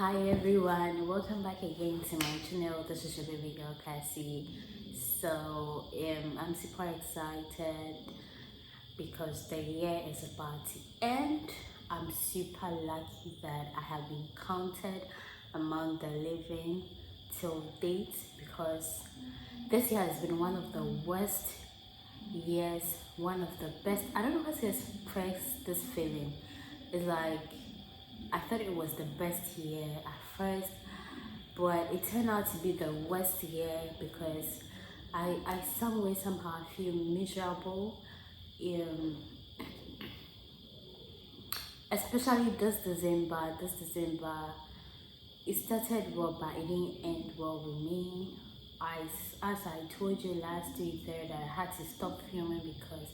Hi everyone, welcome back again to my channel. This is your baby girl Cassie. I'm super excited because the year is about to end. I'm super lucky that I have been counted among the living till date because this year has been one of the worst years, one of the best. I don't know how to express this feeling. It's like I thought it was the best year at first, but it turned out to be the worst year because I some way somehow feel miserable. Um, Especially this December, it started well, but it didn't end well with me. As I told you last week there that I had to stop filming because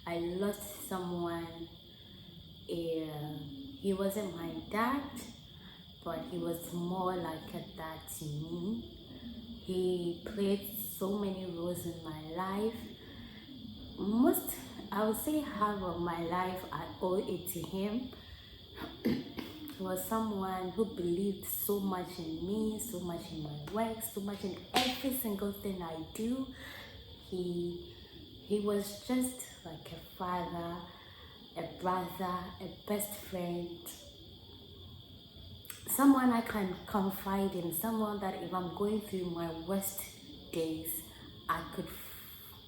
I lost someone. He wasn't my dad, but he was more like a dad to me. He played so many roles in my life. Most, I would say half of my life I owe it to him. He was someone who believed so much in me, so much in my work, so much in every single thing I do. He was just like a father, a brother, a best friend, someone I can confide in, someone that if I'm going through my worst days, I could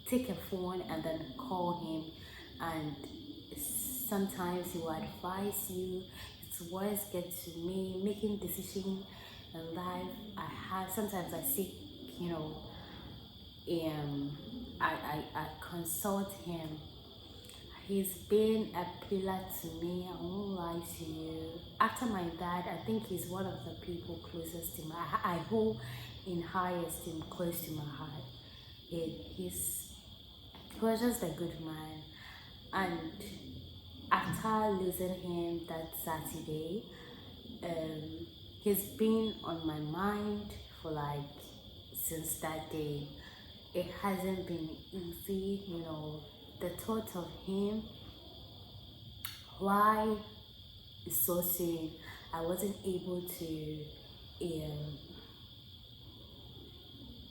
take a phone and then call him, and sometimes he will advise you. His words get to me, making decisions in life. Sometimes I seek, you know, I consult him. He's been a pillar to me, I won't lie to you. After my dad, I think he's one of the people closest to I hold in high esteem, close to my heart. He was just a good man. And after losing him that Saturday, he's been on my mind for like since that day. It hasn't been easy, the thought of him. Why so soon? I wasn't able to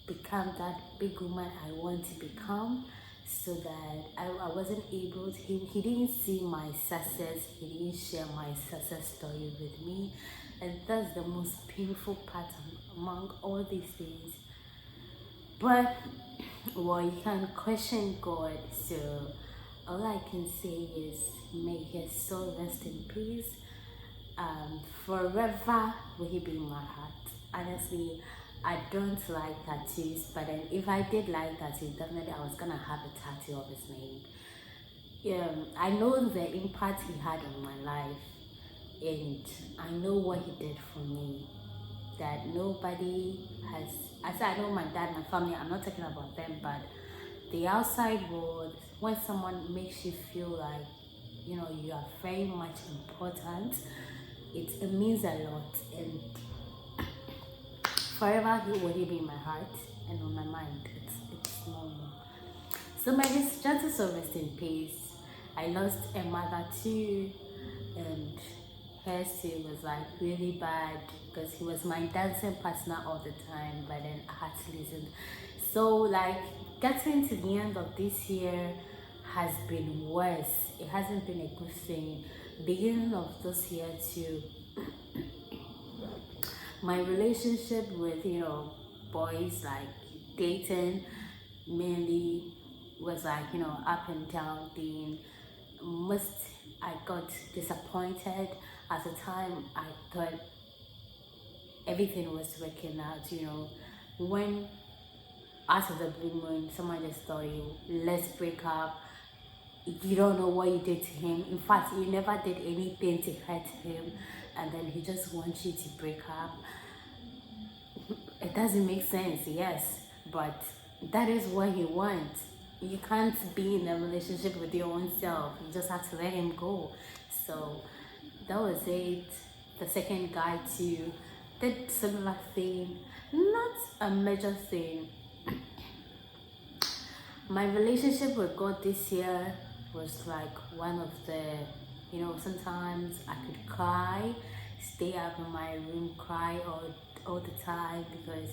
become that big woman I want to become, so that I wasn't able to, he didn't see my success, he didn't share my success story with me, and that's the most painful part among all these things. But well, you can question God, so all I can say is may his soul rest in peace. Forever will he be in my heart. Honestly, I don't like tattoos, but then if I did like tattoos, definitely I was gonna have a tattoo of his name. I know the impact he had on my life, and I know what he did for me. That nobody has. I said I know my dad, my family. I'm not talking about them, but the outside world. When someone makes you feel like you are very much important, it means a lot, and forever he will be in my heart and on my mind. It's normal. So my gentle soul rest in peace. I lost a mother too, and hers too was like really bad because he was my dancing partner all the time, but then I had to listen. So like getting to the end of this year has been worse. It hasn't been a good thing. Beginning of this year too, my relationship with boys, like dating mainly, was like up and down thing. Most I got disappointed. At the time I thought everything was working out, when out of the blue moon someone just told you let's break up. You don't know what you did to him. In fact, you never did anything to hurt him, and then he just wants you to break up. It doesn't make sense, yes, but that is what he wants. You can't be in a relationship with your own self. You just have to let him go. So that was it. The second guy too did similar thing, not a major thing. My relationship with God this year was like one of the, sometimes I could cry stay up in my room, cry all the time because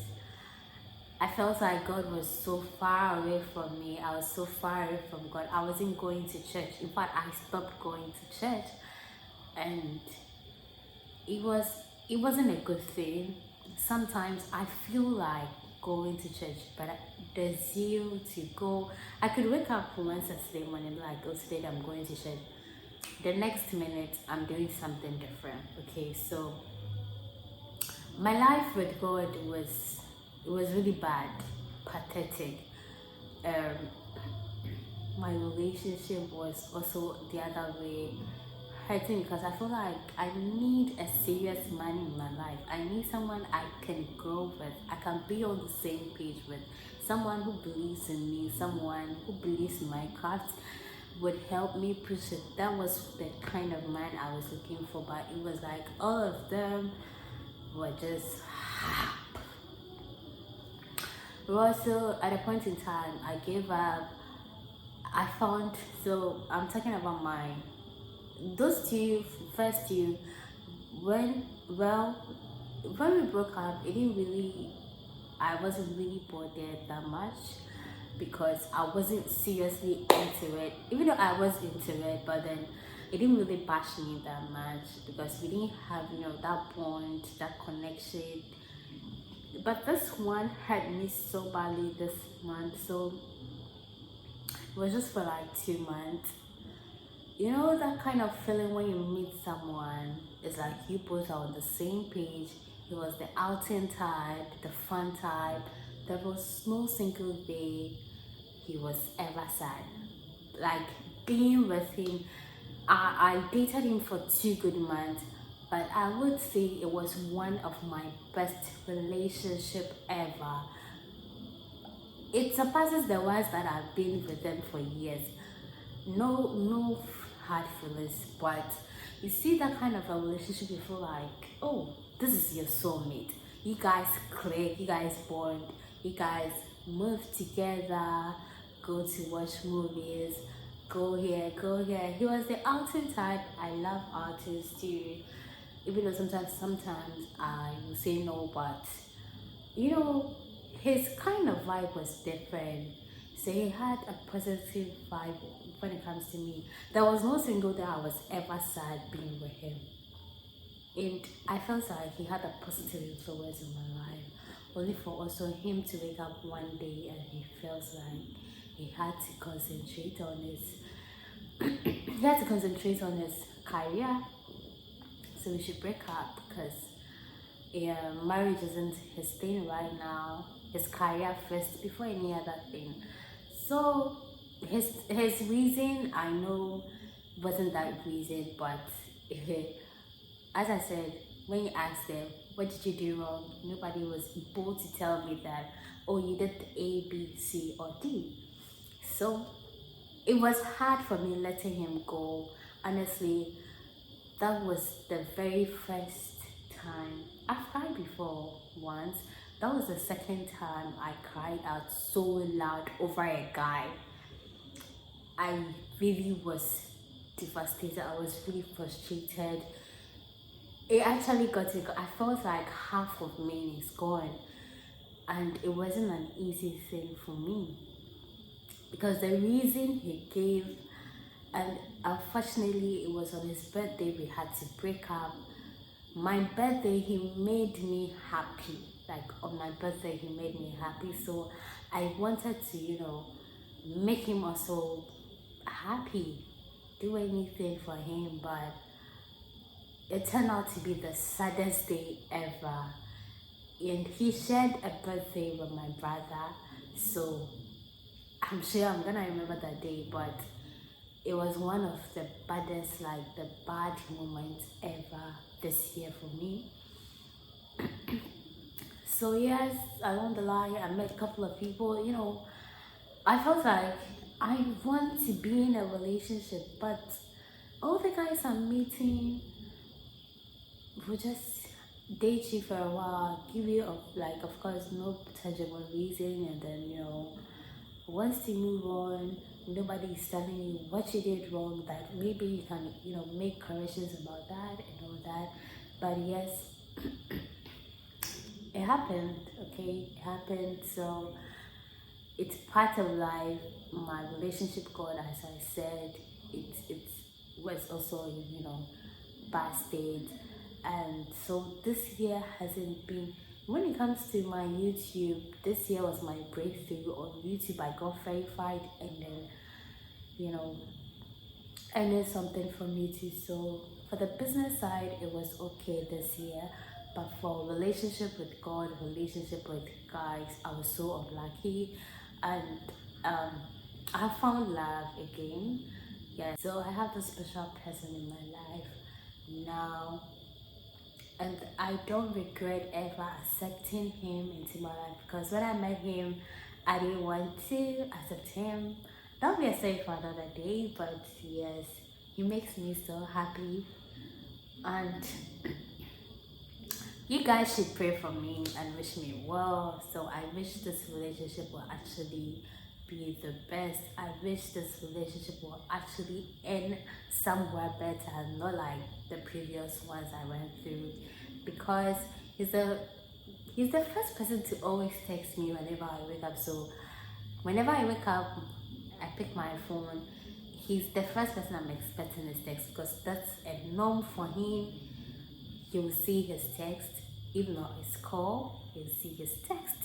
I felt like God was so far away from me. I was so far away from God. I wasn't going to church. In fact, I stopped going to church, and it was it wasn't a good thing. Sometimes I feel like going to church, but the zeal to go, I could wake up one Saturday morning like, oh, today I'm going to church. The next minute I'm doing something different. Okay, so my life with God was really bad, pathetic. Um, my relationship was also the other way, hurting because I feel like I need a serious man in my life. I need someone I can grow with. I can be on the same page with. Someone who believes in me, someone who believes in my craft would help me push it. That was the kind of man I was looking for, but it was like all of them were just also at a point in time I gave up. I found, so I'm talking about my those two first two, when well when we broke up, it didn't really, I wasn't really bothered that much because I wasn't seriously into it, even though I was into it, but then it didn't really bash me that much because we didn't have, that bond, that connection. But this one hurt me so badly this month, so it was just for like 2 months. You know that kind of feeling when you meet someone, it's like you both are on the same page. He was the outing type, the fun type. There was no single day he was ever sad. Like being with him, I dated him for 2 good months, but I would say it was one of my best relationship ever. It surpasses the ones that I've been with them for years. No hard feelings, but you see that kind of a relationship, you feel like, oh, this is your soulmate. You guys click, you guys bond, you guys move together, go to watch movies, go here, go here. He was the outing type. I love artists too, even though sometimes I will say no, but you know, his kind of vibe was different. So he had a positive vibe when it comes to me. There was no single day I was ever sad being with him. And I felt like he had a positive influence in my life. Only for also him to wake up one day and he feels like he had to concentrate on his career. So we should break up because marriage isn't his thing right now. His career first before any other thing. So his reason, I know, wasn't that reason, but as I said, when you asked them what did you do wrong, nobody was able to tell me that, oh, you did A, B, C, or D. So it was hard for me letting him go. Honestly, that was the very first time. I've cried before once. That was the second time I cried out so loud over a guy. I really was devastated. I was really frustrated. It actually got to, I felt like half of me is gone. And it wasn't an easy thing for me. Because the reason he gave, and unfortunately it was on his birthday we had to break up. My birthday, he made me happy. Like on my birthday, he made me happy. So I wanted to, make him also happy, do anything for him. But it turned out to be the saddest day ever. And he shared a birthday with my brother. So I'm sure I'm gonna remember that day. But it was one of the baddest, like the bad moments ever this year for me. So yes, along the line I met a couple of people. I felt like I want to be in a relationship, but all the guys I'm meeting will just date you for a while, give you of course no tangible reason, and then once you move on, nobody is telling you what you did wrong, that maybe you can make corrections about that and all that. But yes, it happened. Okay, it happened. So it's part of life. My relationship God, as I said, it was also, bad state. And so this year hasn't been, when it comes to my YouTube, this year was my breakthrough on YouTube. I got verified, and then, you know I need something from YouTube. So for the business side, it was okay this year. But for relationship with God, relationship with guys, I was so unlucky. And um, I found love again. Yeah, so I have this special person in my life now. And I don't regret ever accepting him into my life, because when I met him, I didn't want to accept him. That'll be a story for another day, but yes, he makes me so happy. And you guys should pray for me and wish me well. So I wish this relationship will actually be the best. I wish this relationship will actually end somewhere better, not like the previous ones I went through. Because he's the he's the first person to always text me whenever I wake up. So whenever I wake up, I pick my phone. He's the first person I'm expecting his text, because that's a norm for him. You will see his text, even though his call, you'll see his text.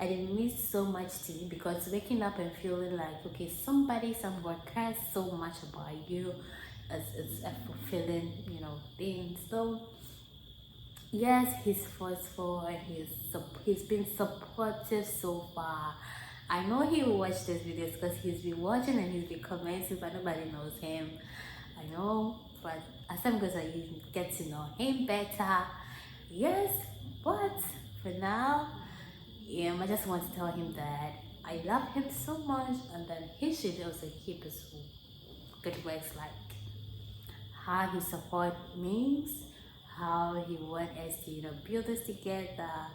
And it means so much to me, because waking up and feeling like, okay, somebody somewhere cares so much about you, it's a fulfilling, thing. So yes, he's forceful, and he's been supportive so far. I know he will watch this videos, because he's been watching and he's been commenting, but nobody knows him. I know, but as time goes on, you get to know him better. Yes, but for now, I just want to tell him that I love him so much, and then he should also keep his good works, like how he support me, how he want us to, build this together.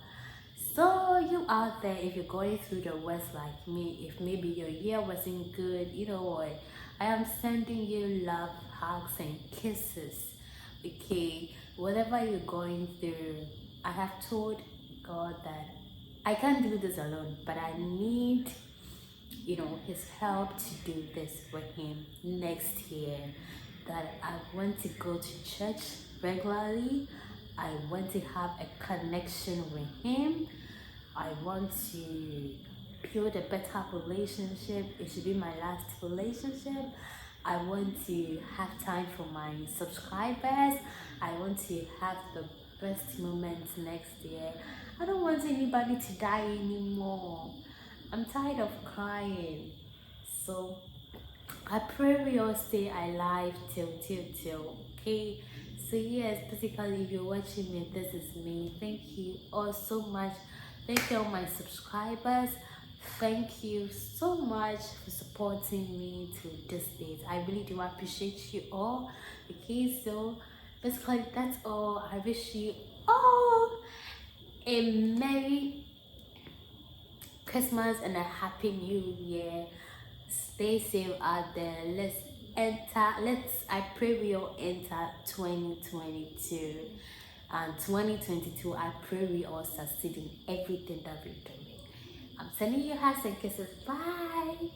So you out there, if you're going through the worst like me, if maybe your year wasn't good, you know what? I am sending you love, hugs, and kisses. Okay, whatever you're going through, I have told God that I can't do this alone, but I need, his help to do this for him next year. That I want to go to church regularly. I want to have a connection with him. I want to build a better relationship. It should be my last relationship. I want to have time for my subscribers. I want to have the best moments next year. I don't want anybody to die anymore. I'm tired of crying. So I pray we all stay alive till, okay? So yes, basically, if you're watching me, this is me. Thank you all so much. Thank you all my subscribers. Thank you so much for supporting me to this date. I really do appreciate you all. Okay, so basically that's all. I wish you all a Merry Christmas and a Happy New Year. Stay safe out there. I pray we all enter 2022. And 2022, I pray we all succeed in everything that we're doing. I'm sending you hugs and kisses. Bye.